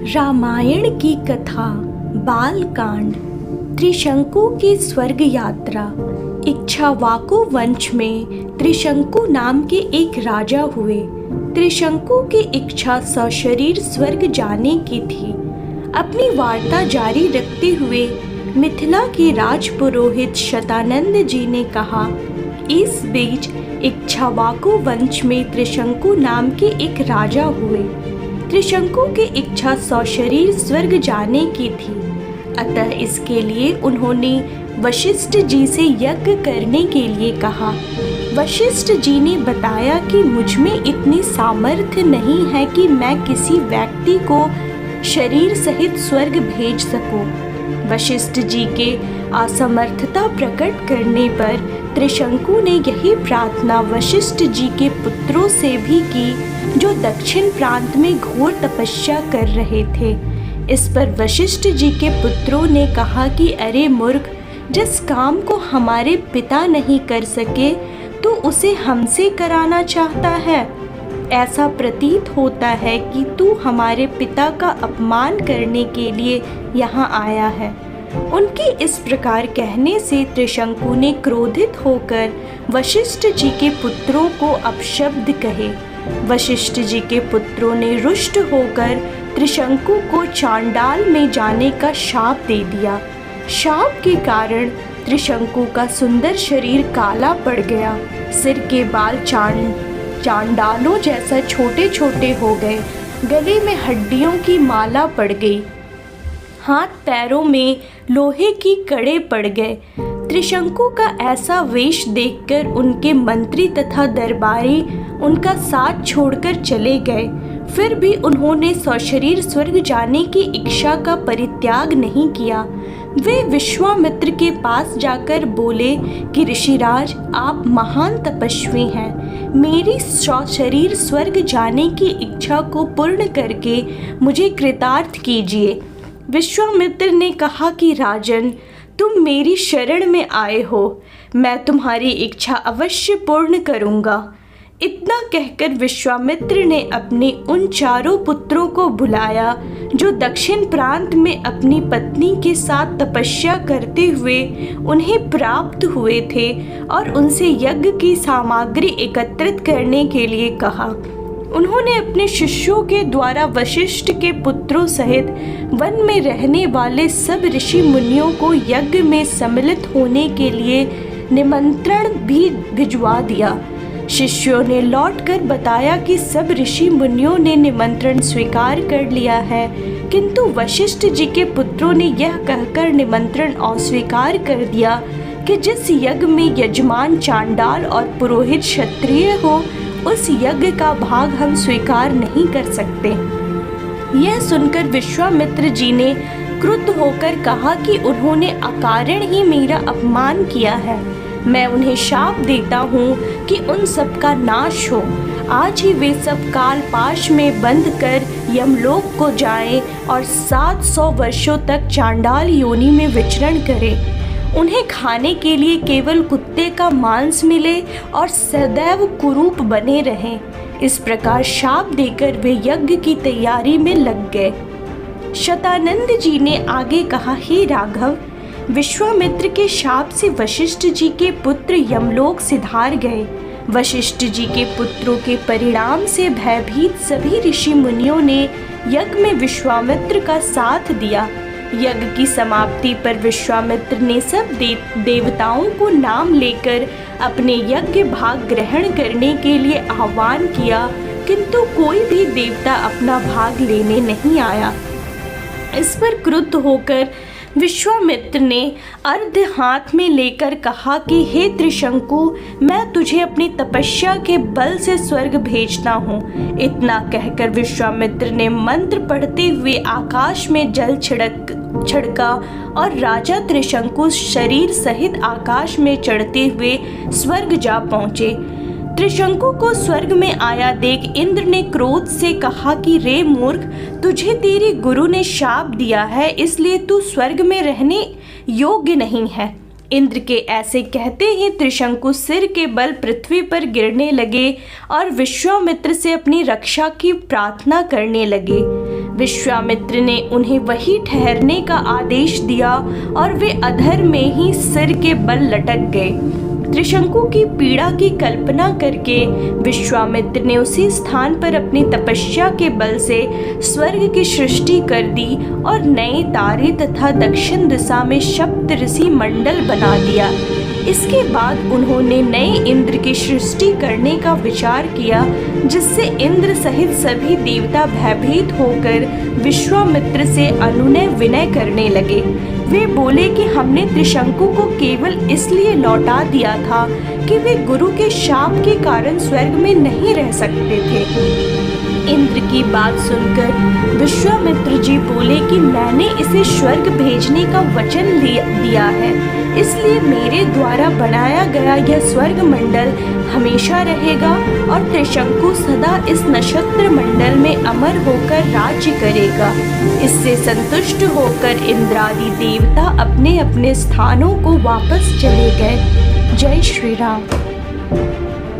रामायण की कथा बालकांड। त्रिशंकु की स्वर्ग यात्रा। इक्ष्वाकु वंश में त्रिशंकु नाम के एक राजा हुए। त्रिशंकु की इच्छा सशरीर स्वर्ग जाने की थी। अपनी वार्ता जारी रखते हुए मिथिला के राजपुरोहित शतानंद जी ने कहा, इस बीच इक्ष्वाकु वंश में त्रिशंकु नाम के एक राजा हुए। त्रिशंकु की इच्छा सशरीर स्वर्ग जाने की थी, अतः इसके लिए उन्होंने वशिष्ठ जी से यज्ञ करने के लिए कहा। वशिष्ठ जी ने बताया कि मुझ में इतनी सामर्थ्य नहीं है कि मैं किसी व्यक्ति को शरीर सहित स्वर्ग भेज सकूं। वशिष्ठ जी के असमर्थता प्रकट करने पर त्रिशंकु ने यही प्रार्थना वशिष्ठ जी के पुत्रों से भी की, जो दक्षिण प्रांत में घोर तपस्या कर रहे थे। इस पर वशिष्ठ जी के पुत्रों ने कहा कि अरे मूर्ख, जिस काम को हमारे पिता नहीं कर सके तो उसे हमसे कराना चाहता है। ऐसा प्रतीत होता है कि तू हमारे पिता का अपमान करने के लिए यहाँ आया है। उनके इस प्रकार कहने से त्रिशंकु ने क्रोधित होकर वशिष्ठ जी के पुत्रों को अपशब्द कहे। वशिष्ठ जी के पुत्रों ने रुष्ट होकर त्रिशंकु को चांडाल में जाने का शाप दे दिया। शाप के कारण त्रिशंकु का सुंदर शरीर काला पड़ गया। सिर के बाल चांडालों जैसा छोटे छोटे हो गए। गले में हड्डियों की माला पड़ गई। हाथ पैरों में लोहे की कड़े पड़ गए। त्रिशंकु का ऐसा वेश देखकर उनके मंत्री तथा दरबारी उनका साथ छोड़कर चले गए। फिर भी उन्होंने सशरीर स्वर्ग जाने की इच्छा का परित्याग नहीं किया। वे विश्वामित्र के पास जाकर बोले कि ऋषिराज, आप महान तपस्वी हैं। मेरी सशरीर स्वर्ग जाने की इच्छा को पूर्ण करके मुझे कृतार्थ कीजिए। विश्वामित्र ने कहा कि राजन, तुम मेरी शरण में आए हो, मैं तुम्हारी इच्छा अवश्य पूर्ण करूंगा। इतना कहकर विश्वामित्र ने अपने उन चारों पुत्रों को बुलाया जो दक्षिण प्रांत में अपनी पत्नी के साथ तपस्या करते हुए उन्हें प्राप्त हुए थे, और उनसे यज्ञ की सामग्री एकत्रित करने के लिए कहा। उन्होंने अपने शिष्यों के द्वारा वशिष्ठ के पुत्रों सहित वन में रहने वाले सब ऋषि मुनियों को यज्ञ में सम्मिलित होने के लिए निमंत्रण भी भिजवा दिया। शिष्यों ने लौटकर बताया कि सब ऋषि मुनियों ने निमंत्रण स्वीकार कर लिया है, किंतु वशिष्ठ जी के पुत्रों ने यह कहकर निमंत्रण अस्वीकार कर दिया कि जिस यज्ञ में यजमान चांडाल और पुरोहित क्षत्रिय हो, उस यज्ञ का भाग हम स्वीकार नहीं कर सकते। यह सुनकर विश्वामित्र जी ने क्रुद्ध होकर कहा कि उन्होंने अकारण ही मेरा अपमान किया है। मैं उन्हें शाप देता हूँ कि उन सब का नाश हो। आज ही वे सब कालपाश में बंध कर यमलोक को जाएं और 700 वर्षों तक चांडाल योनि में विचरण करें। उन्हें खाने के लिए केवल कुत्ते का मांस मिले और सदैव कुरूप बने रहें। इस प्रकार शाप देकर वे यज्ञ की तैयारी में लग गए। शतानंद जी ने आगे कहा, हे राघव, विश्वामित्र के शाप से वशिष्ठ जी के पुत्र यमलोक सिधार गए। वशिष्ठ जी के पुत्रों के परिणाम से भयभीत सभी ऋषि मुनियों ने यज्ञ में विश्वामित्र का साथ दिया। यज्ञ की समाप्ति पर विश्वामित्र ने सब देवताओं को नाम लेकर अपने यज्ञ भाग ग्रहण करने के लिए आह्वान किया, किंतु कोई भी देवता अपना भाग लेने नहीं आया। इस पर क्रुद्ध होकर विश्वामित्र ने अर्घ्य हाथ में लेकर कहा कि हे त्रिशंकु, मैं तुझे अपनी तपस्या के बल से स्वर्ग भेजता हूँ। इतना कहकर विश्वामित्र ने मंत्र पढ़ते हुए आकाश में जल छिड़का और राजा त्रिशंकु शरीर सहित आकाश में चढ़ते हुए स्वर्ग जा पहुँचे। त्रिशंकु को स्वर्ग में आया देख इंद्र ने क्रोध से कहा कि रे मूर्ख, तुझे तेरे गुरु ने शाप दिया है, इसलिए तू स्वर्ग में रहने योग्य नहीं है। इंद्र के ऐसे कहते ही त्रिशंकु सिर के बल पृथ्वी पर गिरने लगे और विश्वामित्र से अपनी रक्षा की प्रार्थना करने लगे। विश्वामित्र ने उन्हें वहीं ठहरने का आदेश दिया और वे अधर में ही सिर के बल लटक गए। त्रिशंकु की पीड़ा की कल्पना करके विश्वामित्र ने उसी स्थान पर अपनी तपस्या के बल से स्वर्ग की सृष्टि कर दी और नए तारे तथा दक्षिण दिशा में सप्तऋषि मंडल बना दिया। इसके बाद उन्होंने नए इंद्र की सृष्टि करने का विचार किया, जिससे इंद्र सहित सभी देवता भयभीत होकर विश्वामित्र से अनुनय विनय करने लगे। वे बोले कि हमने त्रिशंकु को केवल इसलिए लौटा दिया था कि वे गुरु के शाप के कारण स्वर्ग में नहीं रह सकते थे। इंद्र की बात सुनकर विश्वामित्र जी बोले कि मैंने इसे स्वर्ग भेजने का वचन दिया है, इसलिए मेरे द्वारा बनाया गया यह स्वर्ग मंडल हमेशा रहेगा और त्रिशंकु सदा इस नक्षत्र मंडल में अमर होकर राज्य करेगा। इससे संतुष्ट होकर इंद्रादि देवता अपने अपने स्थानों को वापस चले गए। जय श्री राम।